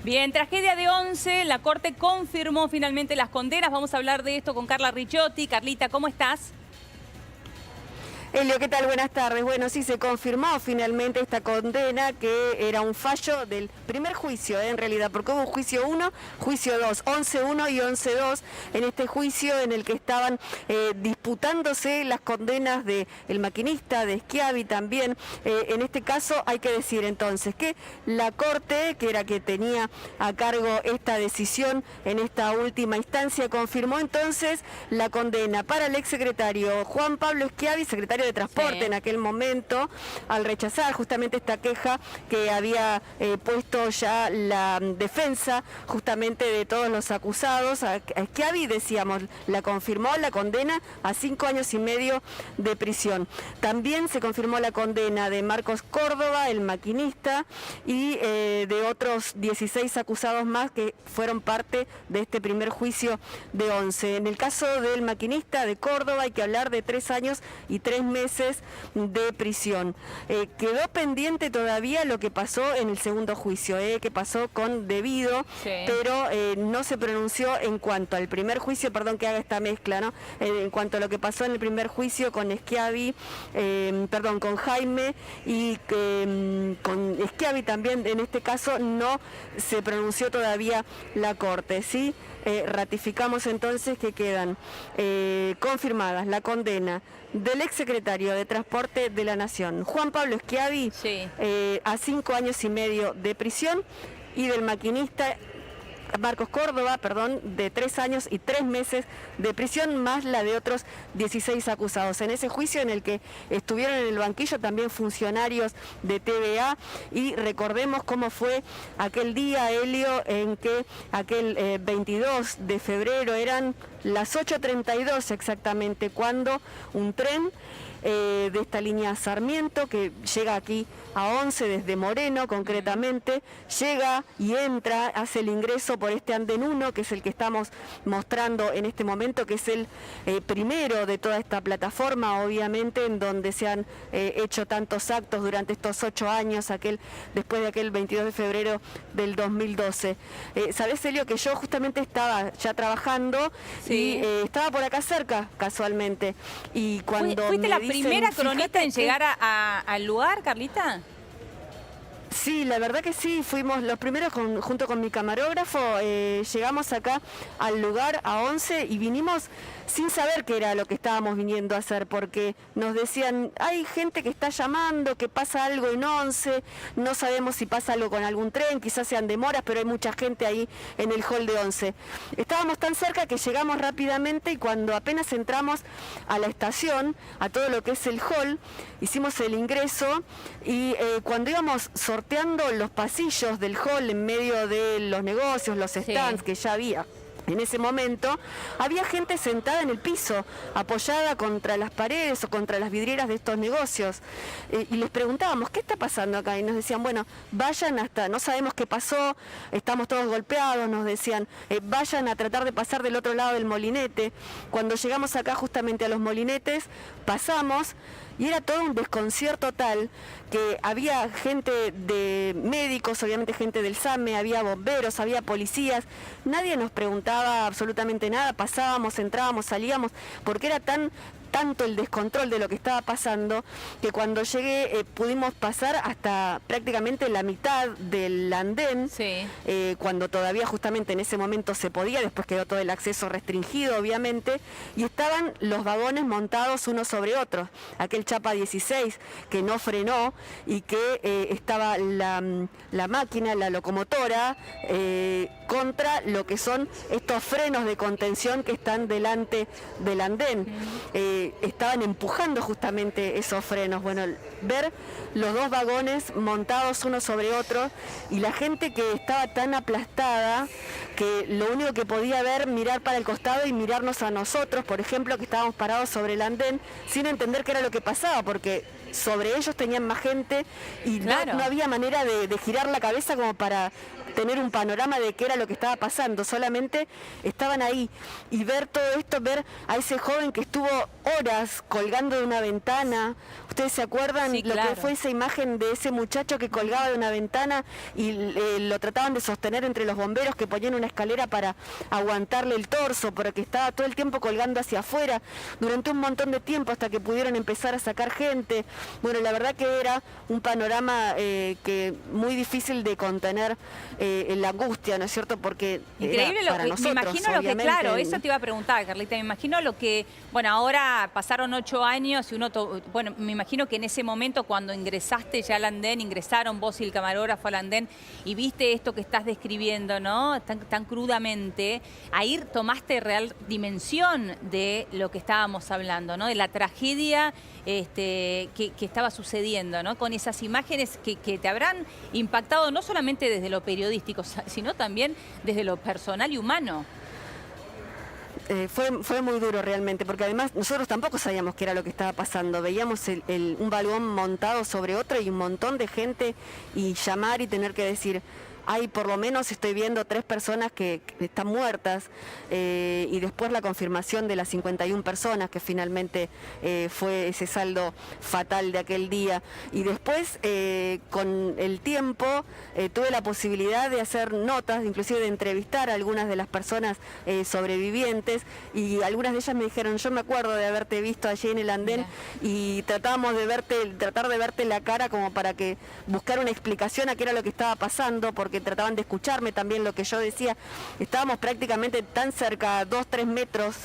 Bien, tragedia de Once, la Corte confirmó finalmente las condenas. Vamos a hablar de esto con Carla Ricciotti. Carlita, ¿cómo estás? Elio, ¿qué tal? Buenas tardes. Bueno, sí, se confirmó finalmente esta condena que era un fallo del primer juicio, en realidad, porque hubo juicio 1, juicio 2, 11-1 y 11-2, en este juicio en el que estaban disputándose las condenas del maquinista, de Schiavi también. En este caso hay que decir entonces que la Corte, que era que tenía a cargo esta decisión en esta última instancia, confirmó entonces la condena para el exsecretario Juan Pablo Schiavi, secretario de Transporte en aquel momento, al rechazar justamente esta queja que había puesto ya la defensa justamente de todos los acusados. A Schiavi, decíamos, la confirmó la condena a 5 años y medio de prisión. También se confirmó la condena de Marcos Córdoba, el maquinista, y de otros 16 acusados más que fueron parte de este primer juicio de 11. En el caso del maquinista de Córdoba hay que hablar de 3 años y 3 meses de prisión. Quedó pendiente todavía lo que pasó en el segundo juicio, que pasó con debido, pero no se pronunció en cuanto al primer juicio, perdón que haga esta mezcla, ¿no? En cuanto a lo que pasó en el primer juicio con Schiavi, con Jaime y con Schiavi también, en este caso no se pronunció todavía la Corte, ¿sí? Ratificamos entonces que quedan confirmadas la condena del exsecretario de Transporte de la Nación, Juan Pablo Schiavi, a 5 años y medio de prisión, y del maquinista Marcos Córdoba, de 3 años y 3 meses de prisión, más la de otros 16 acusados. En ese juicio en el que estuvieron en el banquillo también funcionarios de TVA, y recordemos cómo fue aquel día, Elio, en que aquel 22 de febrero, eran las 8:32 exactamente, cuando un tren de esta línea Sarmiento, que llega aquí a 11 desde Moreno concretamente, llega y entra, hace el ingreso por este andén 1, que es el que estamos mostrando en este momento, que es el primero de toda esta plataforma, obviamente, en donde se han hecho tantos actos durante estos 8 años, después de aquel 22 de febrero del 2012. ¿Sabés, Elio, que yo justamente estaba ya trabajando y estaba por acá cerca, casualmente, y cuando ¿Fuiste la primera cronista en llegar al lugar, Carlita? Sí, la verdad que sí, fuimos los primeros junto con mi camarógrafo, llegamos acá al lugar a 11 y vinimos sin saber qué era lo que estábamos viniendo a hacer, porque nos decían, hay gente que está llamando, que pasa algo en 11, no sabemos si pasa algo con algún tren, quizás sean demoras, pero hay mucha gente ahí en el hall de 11. Estábamos tan cerca que llegamos rápidamente, y cuando apenas entramos a la estación, a todo lo que es el hall, hicimos el ingreso, y cuando íbamos sorteando los pasillos del hall en medio de los negocios, los stands que ya había en ese momento, había gente sentada en el piso, apoyada contra las paredes o contra las vidrieras de estos negocios, y les preguntábamos, ¿qué está pasando acá? Y nos decían, bueno, vayan hasta, no sabemos qué pasó, estamos todos golpeados, nos decían, vayan a tratar de pasar del otro lado del molinete. Cuando llegamos acá justamente a los molinetes, pasamos, y era todo un desconcierto tal que había gente de médicos, obviamente gente del SAME, había bomberos, había policías, nadie nos preguntaba absolutamente nada, pasábamos, entrábamos, salíamos, porque era tanto el descontrol de lo que estaba pasando, que cuando llegué pudimos pasar hasta prácticamente la mitad del andén, cuando todavía justamente en ese momento se podía, después quedó todo el acceso restringido obviamente, y estaban los vagones montados uno sobre otro, aquel Chapa 16 que no frenó, y que estaba la máquina, la locomotora, contra lo que son estos frenos de contención que están delante del andén. Estaban empujando justamente esos frenos. Bueno, ver los dos vagones montados uno sobre otro, y la gente que estaba tan aplastada que lo único que podía ver, mirar para el costado y mirarnos a nosotros, por ejemplo, que estábamos parados sobre el andén sin entender qué era lo que pasaba, porque sobre ellos tenían más gente y Claro. no había manera de girar la cabeza como para tener un panorama de qué era lo que estaba pasando, solamente estaban ahí y ver todo esto, ver a ese joven que estuvo horas colgando de una ventana. ¿Ustedes se acuerdan Sí, lo claro. que fue esa imagen de ese muchacho que colgaba de una ventana y lo trataban de sostener entre los bomberos que ponían una escalera para aguantarle el torso, porque estaba todo el tiempo colgando hacia afuera durante un montón de tiempo hasta que pudieron empezar a sacar gente? Bueno, la verdad que era un panorama que muy difícil de contener, la angustia, ¿no es cierto? Porque Increíble era para me nosotros, imagino lo que, obviamente, claro, eso te iba a preguntar, Carlita, me imagino lo que, bueno, ahora pasaron 8 años y uno, bueno, me imagino que en ese momento cuando ingresaste ya al andén, ingresaron vos y el camarógrafo al andén y viste esto que estás describiendo, ¿no? Tan crudamente, ahí tomaste real dimensión de lo que estábamos hablando, ¿no? De la tragedia que estaba sucediendo, ¿no? Con esas imágenes que te habrán impactado no solamente desde lo periodístico, sino también desde lo personal y humano. Fue muy duro realmente, porque además nosotros tampoco sabíamos qué era lo que estaba pasando. Veíamos un vagón montado sobre otro y un montón de gente y llamar y tener que decir... Hay por lo menos, estoy viendo 3 personas que están muertas y después la confirmación de las 51 personas que finalmente fue ese saldo fatal de aquel día. Y después, con el tiempo, tuve la posibilidad de hacer notas, inclusive de entrevistar a algunas de las personas sobrevivientes y algunas de ellas me dijeron, yo me acuerdo de haberte visto allí en el andén. Mira. Y tratar de verte la cara como para que buscar una explicación a qué era lo que estaba pasando, porque trataban de escucharme también lo que yo decía. Estábamos prácticamente tan cerca, 2-3 metros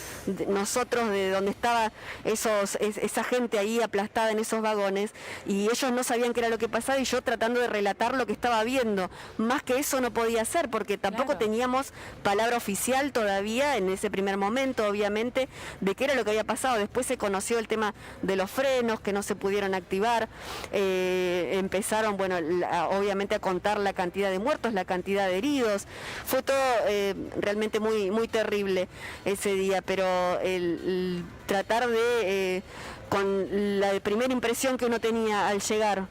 nosotros de donde estaba esa gente ahí aplastada en esos vagones, y ellos no sabían qué era lo que pasaba y yo tratando de relatar lo que estaba viendo. Más que eso no podía hacer porque tampoco teníamos palabra oficial todavía en ese primer momento, obviamente, de qué era lo que había pasado. Después se conoció el tema de los frenos que no se pudieron activar, empezaron, bueno, obviamente a contar la cantidad de muertos, la cantidad de heridos. Fue todo realmente muy, muy terrible ese día, pero el tratar de, con la primera impresión que uno tenía al llegar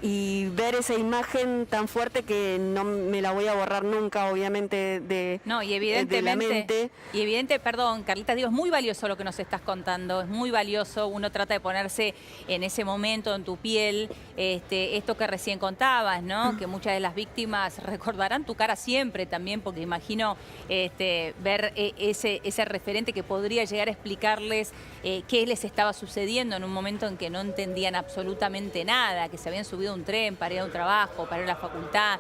y ver esa imagen tan fuerte que no me la voy a borrar nunca, obviamente, No, y de la mente. Y evidente, perdón, Carlita, digo, es muy valioso lo que nos estás contando, es muy valioso, uno trata de ponerse en ese momento, en tu piel, esto que recién contabas, ¿no? Que muchas de las víctimas recordarán tu cara siempre también, porque imagino ver ese referente que podría llegar a explicarles qué les estaba sucediendo en un momento en que no entendían absolutamente nada, que se habían subido a un tren para ir a un trabajo, para ir a la facultad,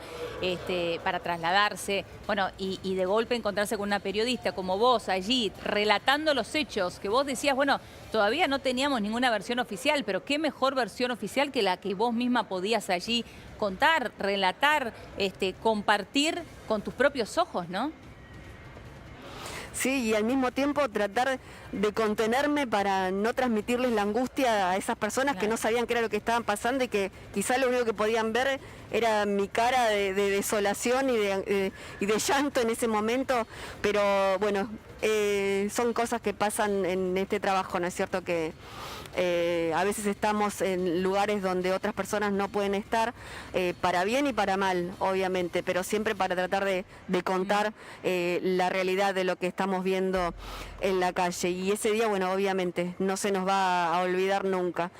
para trasladarse, bueno, y de golpe encontrarse con una periodista como vos allí, relatando los hechos, que vos decías, bueno, todavía no teníamos ninguna versión oficial, pero qué mejor versión oficial que la que vos misma podías allí contar, relatar, compartir con tus propios ojos, ¿no? Sí, y al mismo tiempo tratar de contenerme para no transmitirles la angustia a esas personas que no sabían qué era lo que estaban pasando y que quizá lo único que podían ver era mi cara de desolación y de llanto en ese momento, pero bueno, son cosas que pasan en este trabajo, ¿no es cierto? Que a veces estamos en lugares donde otras personas no pueden estar, para bien y para mal, obviamente, pero siempre para tratar de contar la realidad de lo que estamos viendo en la calle. Y ese día, bueno, obviamente, no se nos va a olvidar nunca.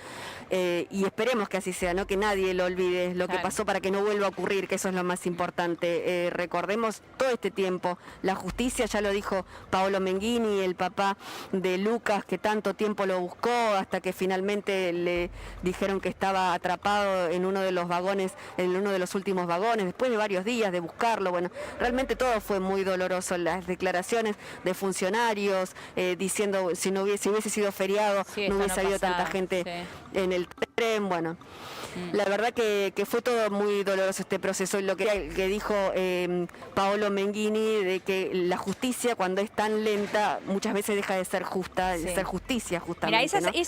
Y esperemos que así sea, ¿no? Que nadie lo olvide lo que pasó para que no vuelva a ocurrir, que eso es lo más importante. Recordemos todo este tiempo, la justicia, ya lo dijo Paolo Menghini, el papá de Lucas, que tanto tiempo lo buscó hasta que finalmente le dijeron que estaba atrapado en uno de los vagones, en uno de los últimos vagones, después de varios días de buscarlo. Bueno, realmente todo fue muy doloroso, las declaraciones de funcionarios diciendo si hubiese sido feriado no hubiese habido tanta gente en el tren. Bueno, la verdad que fue todo muy doloroso este proceso, y lo que dijo Paolo Menghini, de que la justicia cuando es tan lenta muchas veces deja de ser justa, de ser justicia justamente. Mira,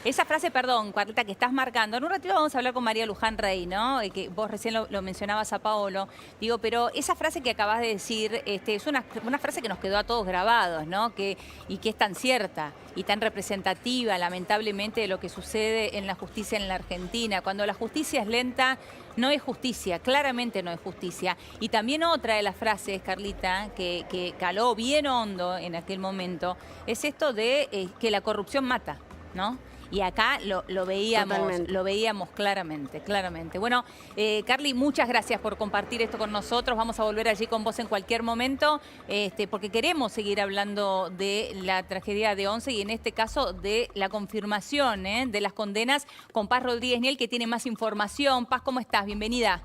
esa frase, perdón, Carlita, que estás marcando, en un ratito vamos a hablar con María Luján Rey, ¿no? Que vos recién lo mencionabas a Paolo, digo, pero esa frase que acabas de decir es una frase que nos quedó a todos grabados, ¿no? Y que es tan cierta y tan representativa, lamentablemente, de lo que sucede sucede en la justicia en la Argentina. Cuando la justicia es lenta, no es justicia, claramente no es justicia. Y también otra de las frases, Carlita, que caló bien hondo en aquel momento, es esto de que la corrupción mata, ¿no? Y acá lo veíamos claramente. Bueno, Carly, muchas gracias por compartir esto con nosotros. Vamos a volver allí con vos en cualquier momento, porque queremos seguir hablando de la tragedia de Once y en este caso de la confirmación de las condenas con Paz Rodríguez Niel, que tiene más información. Paz, ¿cómo estás? Bienvenida.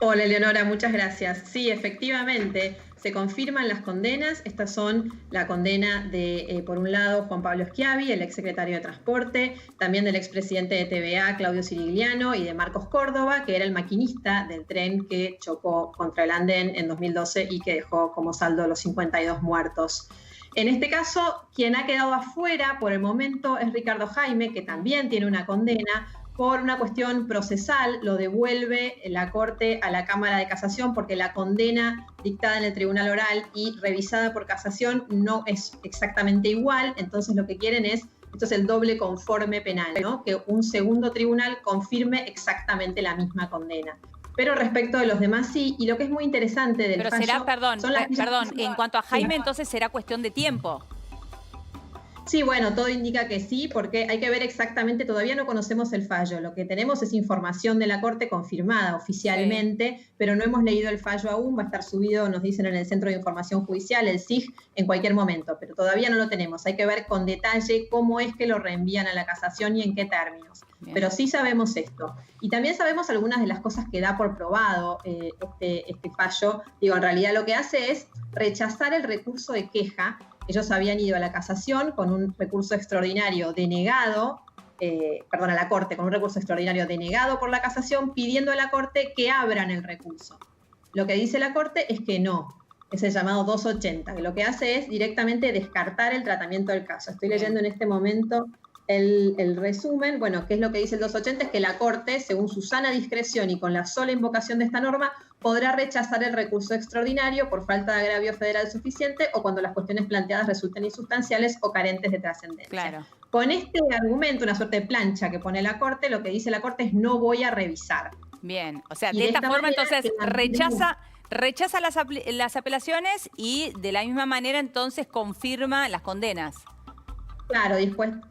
Hola, Eleonora, muchas gracias. Sí, efectivamente, se confirman las condenas. Estas son la condena de, por un lado, Juan Pablo Schiavi, el exsecretario de Transporte, también del expresidente de TVA, Claudio Sirigliano, y de Marcos Córdoba, que era el maquinista del tren que chocó contra el andén en 2012 y que dejó como saldo los 52 muertos. En este caso, quien ha quedado afuera por el momento es Ricardo Jaime, que también tiene una condena. Por una cuestión procesal, lo devuelve la Corte a la Cámara de Casación porque la condena dictada en el Tribunal Oral y revisada por Casación no es exactamente igual. Entonces lo que quieren es, esto es el doble conforme penal, ¿no? Que un segundo tribunal confirme exactamente la misma condena. Pero respecto de los demás sí, y lo que es muy interesante del fallo... Pero será, perdón, en cuanto a Jaime, entonces será cuestión de tiempo. Sí, bueno, todo indica que sí, porque hay que ver exactamente, todavía no conocemos el fallo. Lo que tenemos es información de la Corte confirmada oficialmente, sí, pero no hemos leído el fallo aún. Va a estar subido, nos dicen, en el Centro de Información Judicial, el CIJ, en cualquier momento, pero todavía no lo tenemos. Hay que ver con detalle cómo es que lo reenvían a la casación y en qué términos. Bien. Pero sí sabemos esto. Y también sabemos algunas de las cosas que da por probado este fallo. Digo, en realidad lo que hace es rechazar el recurso de queja. Ellos habían ido a la casación con un recurso extraordinario denegado, a la Corte con un recurso extraordinario denegado por la casación, pidiendo a la Corte que abran el recurso. Lo que dice la Corte es que no, es el llamado 280, que lo que hace es directamente descartar el tratamiento del caso. Estoy leyendo en este momento el resumen. Bueno, ¿qué es lo que dice el 280? Es que la Corte, según su sana discreción y con la sola invocación de esta norma, podrá rechazar el recurso extraordinario por falta de agravio federal suficiente o cuando las cuestiones planteadas resulten insustanciales o carentes de trascendencia. Claro. Con este argumento, una suerte de plancha que pone la Corte, lo que dice la Corte es no voy a revisar. Bien, o sea, de esta forma entonces rechaza las apelaciones y de la misma manera entonces confirma las condenas. Claro,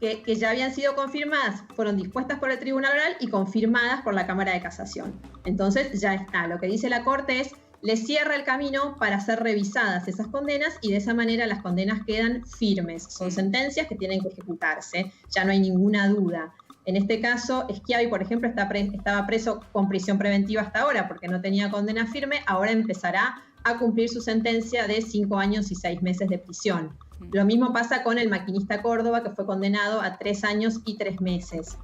que ya habían sido confirmadas, fueron dispuestas por el Tribunal Oral y confirmadas por la Cámara de Casación. Entonces ya está. Lo que dice la Corte es, le cierra el camino para ser revisadas esas condenas y de esa manera las condenas quedan firmes. Son sentencias que tienen que ejecutarse, ya no hay ninguna duda. En este caso, Schiavi, por ejemplo, estaba preso con prisión preventiva hasta ahora porque no tenía condena firme, ahora empezará a cumplir su sentencia de 5 años y 6 meses de prisión. Lo mismo pasa con el maquinista Córdoba, que fue condenado a 3 años y 3 meses.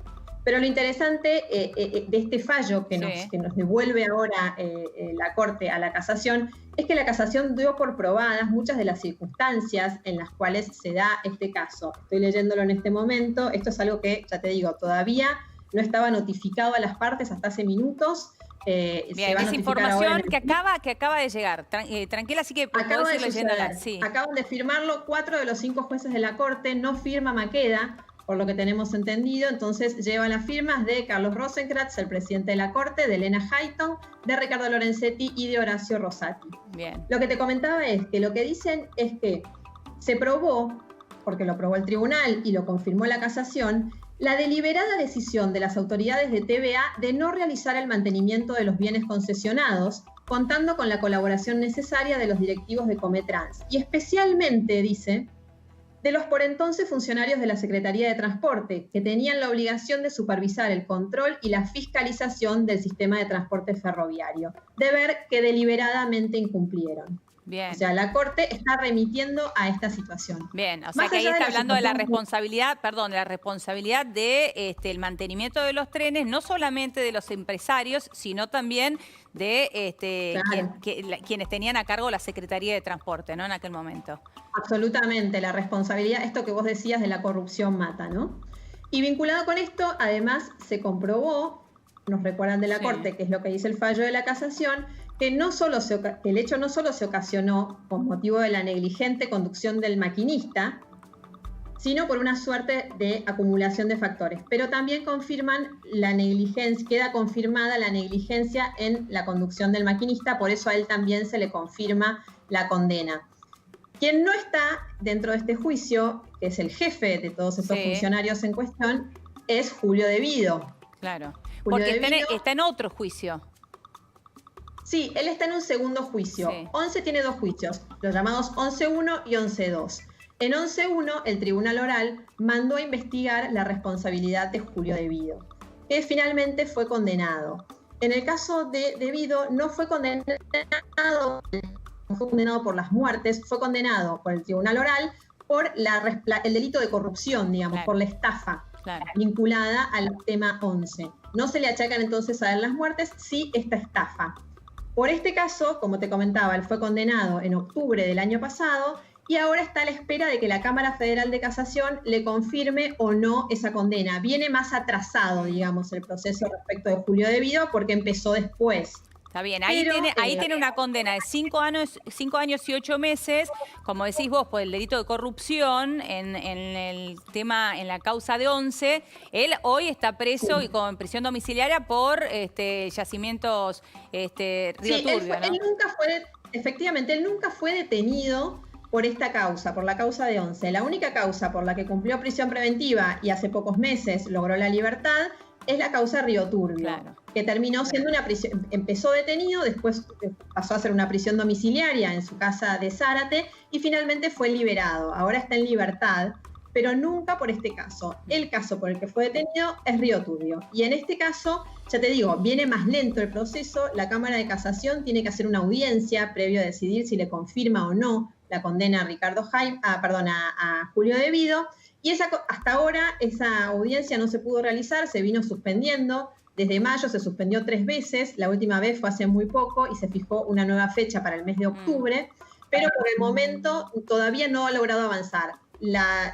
Pero lo interesante de este fallo que nos devuelve ahora la Corte a la casación es que la casación dio por probadas muchas de las circunstancias en las cuales se da este caso. Estoy leyéndolo en este momento. Esto es algo que, ya te digo, todavía no estaba notificado a las partes hasta hace minutos. Bien, es información que acaba de llegar. Tranquila, así que puedo ir leyéndola. Sí. Acaban de firmarlo 4 de los 5 jueces de la Corte, no firma Maqueda, por lo que tenemos entendido. Entonces llevan las firmas de Carlos Rosenkrantz, el presidente de la Corte, de Elena Hayton, de Ricardo Lorenzetti y de Horacio Rosati. Bien. Lo que te comentaba es que lo que dicen es que se probó, porque lo probó el tribunal y lo confirmó la casación, la deliberada decisión de las autoridades de TVA de no realizar el mantenimiento de los bienes concesionados, contando con la colaboración necesaria de los directivos de Cometrans, y especialmente, dice, de los por entonces funcionarios de la Secretaría de Transporte, que tenían la obligación de supervisar el control y la fiscalización del sistema de transporte ferroviario, deber que deliberadamente incumplieron. Bien. O sea, la Corte está remitiendo a esta situación. Bien, o sea que ahí está hablando de la responsabilidad, de el mantenimiento de los trenes, no solamente de los empresarios, sino también de claro, quienes tenían a cargo la Secretaría de Transporte, ¿no? En aquel momento. Absolutamente, la responsabilidad, esto que vos decías de la corrupción mata, ¿no? Y vinculado con esto, además, se comprobó, nos recuerdan de la Corte, que es lo que dice el fallo de la casación, que el hecho no solo se ocasionó con motivo de la negligente conducción del maquinista, sino por una suerte de acumulación de factores. Pero también confirman la negligencia, queda confirmada la negligencia en la conducción del maquinista, por eso a él también se le confirma la condena. Quien no está dentro de este juicio, que es el jefe de todos estos funcionarios en cuestión, es Julio De Vido. Claro, Julio porque De Vido, está en otro juicio. Sí, él está en un segundo juicio. Sí. 11 tiene dos juicios, los llamados 11.1 y 11.2. En 11.1, el Tribunal Oral mandó a investigar la responsabilidad de Julio De Vido, que finalmente fue condenado. En el caso de De Vido, no fue condenado por las muertes, fue condenado por el Tribunal Oral por el delito de corrupción, digamos, Claro. por la estafa Claro. vinculada al tema 11. No se le achacan entonces a él las muertes, sí esta estafa. Por este caso, como te comentaba, él fue condenado en octubre del año pasado y ahora está a la espera de que la Cámara Federal de Casación le confirme o no esa condena. Viene más atrasado, digamos, el proceso respecto de Julio De Vido porque empezó después. Está bien, ahí tiene una condena de 5 años y 8 meses, como decís vos, por el delito de corrupción en el tema, en la causa de 11. Él hoy está preso y con prisión domiciliaria por yacimientos Río Turbio, ¿no? Efectivamente, él nunca fue detenido por esta causa, por la causa de 11. La única causa por la que cumplió prisión preventiva y hace pocos meses logró la libertad es la causa Río Turbio, Claro. que terminó siendo una prisión, empezó detenido, después pasó a ser una prisión domiciliaria en su casa de Zárate y finalmente fue liberado. Ahora está en libertad, pero nunca por este caso. El caso por el que fue detenido es Río Turbio. Y en este caso, ya te digo, viene más lento el proceso. La Cámara de Casación tiene que hacer una audiencia previo a decidir si le confirma o no la condena a Julio De Vido. Y hasta ahora esa audiencia no se pudo realizar, se vino suspendiendo. Desde mayo se suspendió 3 veces, la última vez fue hace muy poco y se fijó una nueva fecha para el mes de octubre, pero por el momento todavía no ha logrado avanzar.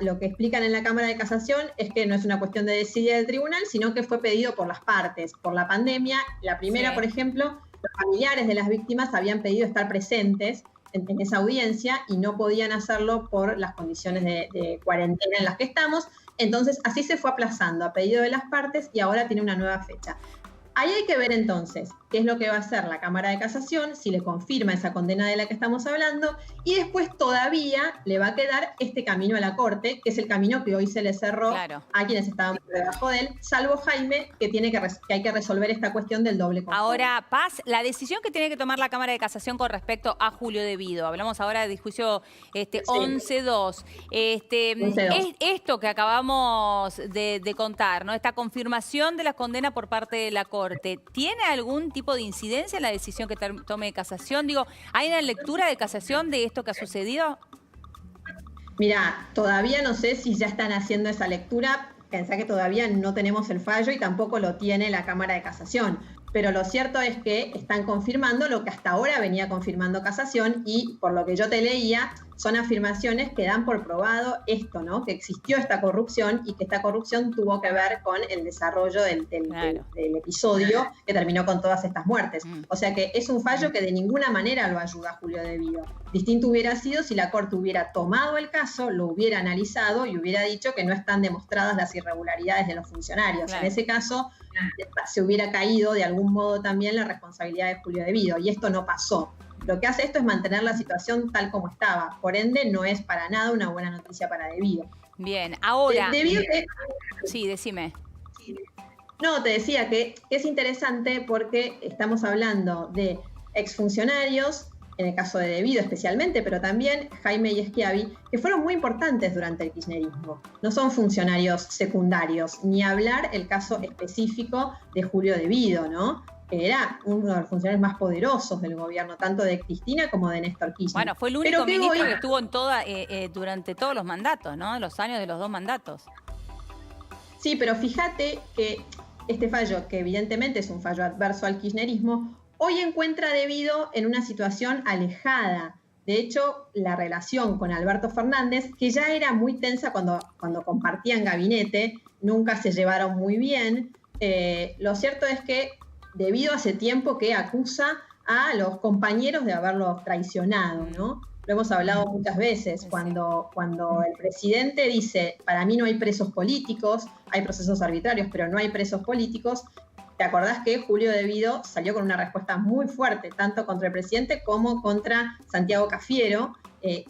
Lo que explican en la Cámara de Casación es que no es una cuestión de desidia del tribunal, sino que fue pedido por las partes, por la pandemia. La primera, por ejemplo, los familiares de las víctimas habían pedido estar presentes en esa audiencia y no podían hacerlo por las condiciones de cuarentena en las que estamos. Entonces, así se fue aplazando a pedido de las partes y ahora tiene una nueva fecha. Ahí hay que ver entonces qué es lo que va a hacer la Cámara de Casación, si le confirma esa condena de la que estamos hablando, y después todavía le va a quedar este camino a la Corte, que es el camino que hoy se le cerró a quienes estaban por debajo de él, salvo Jaime, que hay que resolver esta cuestión del doble control. Ahora, Paz, la decisión que tiene que tomar la Cámara de Casación con respecto a Julio De Vido, hablamos ahora del juicio 11.2. 11.2. Esto que acabamos de contar, ¿no? Esta confirmación de la condena por parte de la Corte, ¿tiene algún tipo de incidencia en la decisión que tome Casación? Digo, ¿hay una lectura de Casación de esto que ha sucedido? Mira, todavía no sé si ya están haciendo esa lectura. Pensá que todavía no tenemos el fallo y tampoco lo tiene la Cámara de Casación. Pero lo cierto es que están confirmando lo que hasta ahora venía confirmando Casación y por lo que yo te leía, son afirmaciones que dan por probado esto, ¿no? Que existió esta corrupción y que esta corrupción tuvo que ver con el desarrollo del episodio que terminó con todas estas muertes. O sea que es un fallo que de ninguna manera lo ayuda a Julio De Vido. Distinto hubiera sido si la Corte hubiera tomado el caso, lo hubiera analizado y hubiera dicho que no están demostradas las irregularidades de los funcionarios. En ese caso, se hubiera caído de algún modo también la responsabilidad de Julio De Vido, y esto no pasó. Lo que hace esto es mantener la situación tal como estaba. Por ende, no es para nada una buena noticia para De Vido. Bien, ahora... Sí, decime. No, te decía que es interesante porque estamos hablando de exfuncionarios, en el caso de De Vido especialmente, pero también Jaime y Schiavi, que fueron muy importantes durante el kirchnerismo. No son funcionarios secundarios, ni hablar el caso específico de Julio De Vido, ¿no? Que era uno de los funcionarios más poderosos del gobierno, tanto de Cristina como de Néstor Kirchner. Bueno, fue el único ministro que estuvo durante todos los mandatos, ¿no? Los años de los 2 mandatos. Sí, pero fíjate que este fallo, que evidentemente es un fallo adverso al kirchnerismo, hoy encuentra De Vido en una situación alejada. De hecho, la relación con Alberto Fernández, que ya era muy tensa cuando compartían gabinete, nunca se llevaron muy bien. Lo cierto es que De Vido hace tiempo que acusa a los compañeros de haberlo traicionado, ¿no? lo hemos hablado muchas veces, cuando el presidente dice, para mí no hay presos políticos, hay procesos arbitrarios, pero no hay presos políticos. ¿Te acordás que Julio De Vido salió con una respuesta muy fuerte, tanto contra el presidente como contra Santiago Cafiero,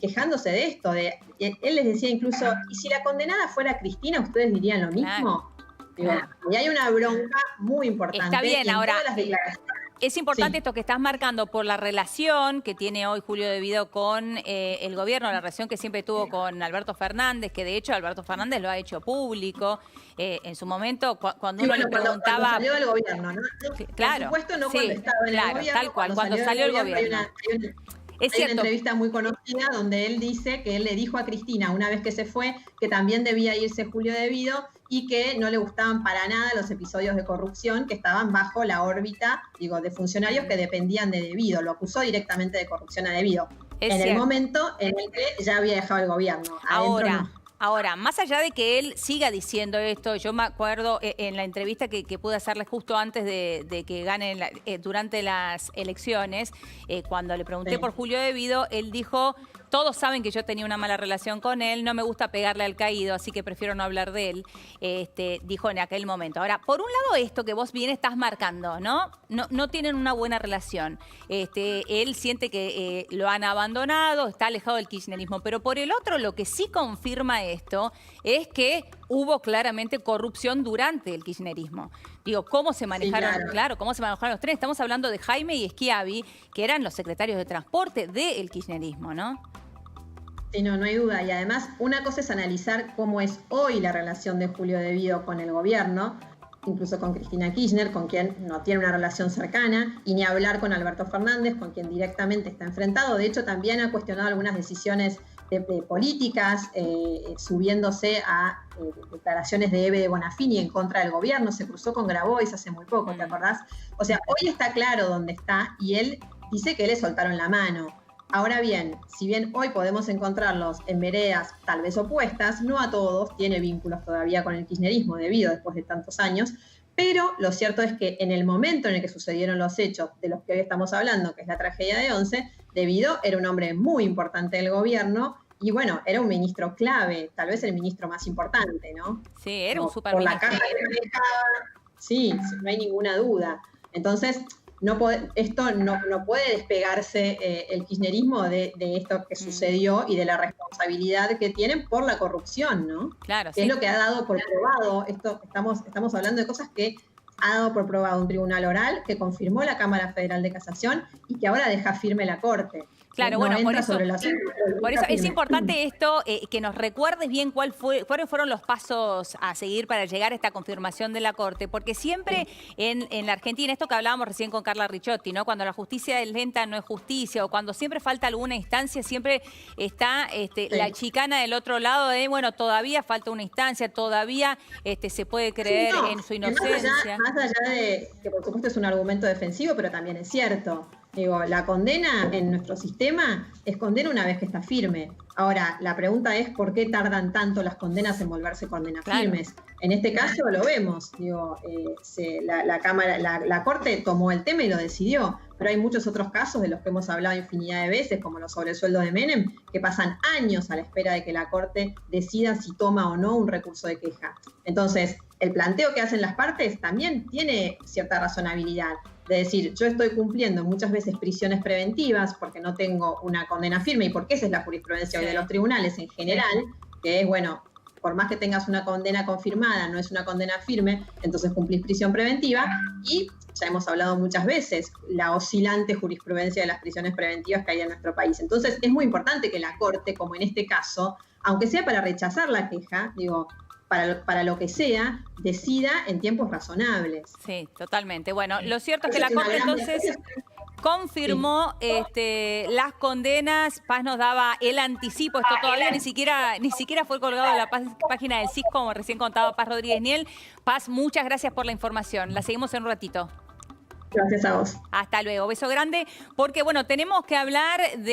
quejándose de esto? Él les decía incluso, ¿y si la condenada fuera Cristina, ustedes dirían lo mismo? Claro. Y hay una bronca muy importante. Está bien, ahora, las declaraciones. es importante esto que estás marcando por la relación que tiene hoy Julio De Vido con el gobierno, la relación que siempre tuvo con Alberto Fernández, que de hecho Alberto Fernández lo ha hecho público. En su momento, cuando uno le preguntaba... Cuando salió del gobierno, ¿no? Claro, por supuesto, no cuando estaba en el gobierno. Tal cual, cuando salió el gobierno. Hay una entrevista muy conocida donde él dice que él le dijo a Cristina, una vez que se fue, que también debía irse Julio De Vido y que no le gustaban para nada los episodios de corrupción que estaban bajo la órbita, de funcionarios que dependían de De Vido. Lo acusó directamente de corrupción a De Vido. El momento en el que ya había dejado el gobierno. Ahora, más allá de que él siga diciendo esto, yo me acuerdo en la entrevista que pude hacerle justo antes de que gane durante las elecciones, cuando le pregunté por Julio De Vido, él dijo, todos saben que yo tenía una mala relación con él, no me gusta pegarle al caído, así que prefiero no hablar de él, dijo en aquel momento. Ahora, por un lado esto que vos bien estás marcando, ¿no? No tienen una buena relación. Él siente que lo han abandonado, está alejado del kirchnerismo, pero por el otro lo que sí confirma esto es que hubo claramente corrupción durante el kirchnerismo. ¿Cómo se manejaron? Sí, claro, cómo se manejaron los trenes. Estamos hablando de Jaime y Schiavi, que eran los secretarios de transporte del kirchnerismo, ¿no? Sí, no hay duda. Y además, una cosa es analizar cómo es hoy la relación de Julio De Vido con el gobierno, incluso con Cristina Kirchner, con quien no tiene una relación cercana, y ni hablar con Alberto Fernández, con quien directamente está enfrentado. De hecho, también ha cuestionado algunas decisiones de políticas, subiéndose a declaraciones de Eve de Bonafini en contra del gobierno. Se cruzó con Grabois hace muy poco, ¿te acordás? O sea, hoy está claro dónde está y él dice que le soltaron la mano. Ahora bien, si bien hoy podemos encontrarlos en veredas tal vez opuestas, no a todos, tiene vínculos todavía con el kirchnerismo debido después de tantos años, pero lo cierto es que en el momento en el que sucedieron los hechos de los que hoy estamos hablando, que es la tragedia de Once, De Vido era un hombre muy importante del gobierno y bueno, era un ministro clave, tal vez el ministro más importante, ¿no? Sí, era un superministro. Por la caja que manejaba, sí, no hay ninguna duda. Entonces, esto no puede despegarse el kirchnerismo de esto que sucedió y de la responsabilidad que tienen por la corrupción, ¿no? Claro, que es lo que ha dado por probado. Estamos hablando de cosas que ha dado por probado un tribunal oral que confirmó la Cámara Federal de Casación y que ahora deja firme la Corte. Claro, bueno, por eso es importante esto, que nos recuerdes bien cuáles fueron los pasos a seguir para llegar a esta confirmación de la Corte, porque siempre en la Argentina, esto que hablábamos recién con Carla Ricciotti, ¿no? Cuando la justicia es lenta no es justicia, o cuando siempre falta alguna instancia, siempre está la chicana del otro lado de, bueno, todavía falta una instancia, todavía se puede creer en su inocencia. Más allá de que por supuesto es un argumento defensivo, pero también es cierto. La condena en nuestro sistema es condena una vez que está firme. Ahora, la pregunta es ¿por qué tardan tanto las condenas en volverse condenas firmes? En este caso lo vemos. La Corte tomó el tema y lo decidió. Pero hay muchos otros casos de los que hemos hablado infinidad de veces, como los sobresueldos de Menem, que pasan años a la espera de que la Corte decida si toma o no un recurso de queja. Entonces, el planteo que hacen las partes también tiene cierta razonabilidad. De decir, yo estoy cumpliendo muchas veces prisiones preventivas porque no tengo una condena firme y porque esa es la jurisprudencia hoy de los tribunales en general, que es, bueno, por más que tengas una condena confirmada, no es una condena firme, entonces cumplís prisión preventiva y ya hemos hablado muchas veces la oscilante jurisprudencia de las prisiones preventivas que hay en nuestro país. Entonces es muy importante que la Corte, como en este caso, aunque sea para rechazar la queja, para lo que sea, decida en tiempos razonables. Sí, totalmente. Bueno, lo cierto es que la Corte entonces confirmó las condenas. Paz nos daba el anticipo, esto todavía ni siquiera fue colgado en la página del CIS, como recién contaba Paz Rodríguez Niel. Paz, muchas gracias por la información. La seguimos en un ratito. Gracias a vos. Hasta luego. Beso grande, porque bueno, tenemos que hablar de